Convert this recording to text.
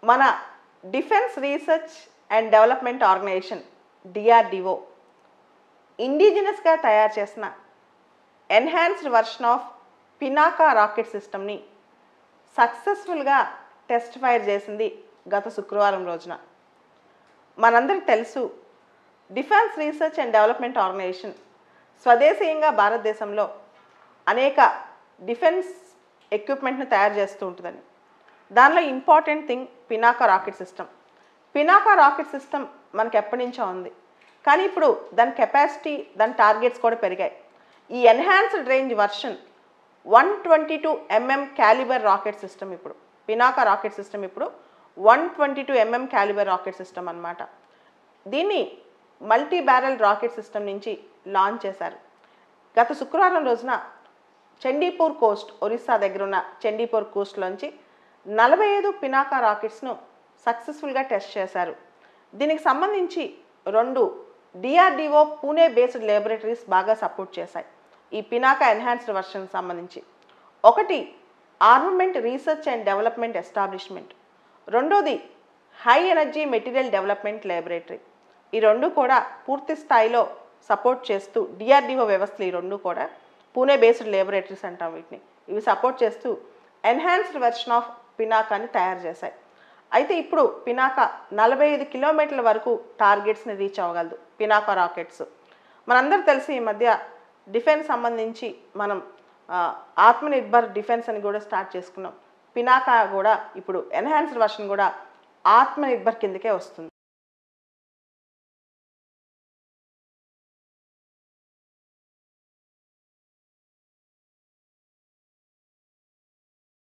మన defence research and development organisation DRDO ఇండిజినస్గా తయారు చేసిన enhanced version of Pinaka rocket సిస్టమ్ని సక్సెస్ఫుల్గా టెస్ట్ ఫైర్ చేసింది గత శుక్రవారం రోజున. మనందరికీ తెలుసు, defence research and development organisation స్వదేశీయంగా భారతదేశంలో అనేక డిఫెన్స్ ఎక్విప్మెంట్ను తయారు చేస్తూ ఉంటుందని. దానిలో important thing Pinaka rocket system. Pinaka rocket system మనకు ఎప్పటి నుంచో ఉంది, కానీ ఇప్పుడు దాని కెపాసిటీ, దాని టార్గెట్స్ కూడా పెరిగాయి. ఈ enhanced range version 122 mm calibre rocket system. ఇప్పుడు పినాకా రాకెట్ సిస్టమ్ ఇప్పుడు 122 mm క్యాలిబర్ రాకెట్ సిస్టమ్ అన్నమాట. దీన్ని మల్టీ బ్యారెల్ రాకెట్ సిస్టమ్ నుంచి లాంచ్ చేశారు. గత శుక్రవారం రోజున చండీపూర్ కోస్ట్, ఒరిస్సా దగ్గర ఉన్న చండీపూర్ కోస్ట్లోంచి 45 పినాకా రాకెట్స్ను సక్సెస్ఫుల్గా టెస్ట్ చేశారు. దీనికి సంబంధించి 2 డిఆర్డిఓ పూణే బేస్డ్ ల్యాబొరేటరీస్ బాగా సపోర్ట్ చేశాయి ఈ పినాకా ఎన్హాన్స్డ్ వర్షన్ సంబంధించి. ఒకటి armament research and development establishment, రెండోది high energy material development laboratory. ఈ రెండు కూడా పూర్తి స్థాయిలో సపోర్ట్ చేస్తూ డిఆర్డిఓ వ్యవస్థలు, ఈ రెండు కూడా పూణే బేస్డ్ ల్యాబొరేటరీస్ అంటాం వీటిని, ఇవి సపోర్ట్ చేస్తూ ఎన్హాన్స్డ్ వెర్షన్ ఆఫ్ పినాకాని తయారు చేశాయి. అయితే ఇప్పుడు పినాకా 45 కిలోమీటర్ల వరకు టార్గెట్స్ని రీచ్ అవ్వగలదు. పినాకా రాకెట్స్ మనందరూ తెలిసి ఈ మధ్య డిఫెన్స్ సంబంధించి మనం ఆత్మనిర్భర్ డిఫెన్స్ అని కూడా స్టార్ట్ చేసుకున్నాం. పినాకా కూడా ఇప్పుడు ఎన్హాన్స్డ్ వర్షన్ కూడా ఆత్మనిర్భర్ కిందకే వస్తుంది.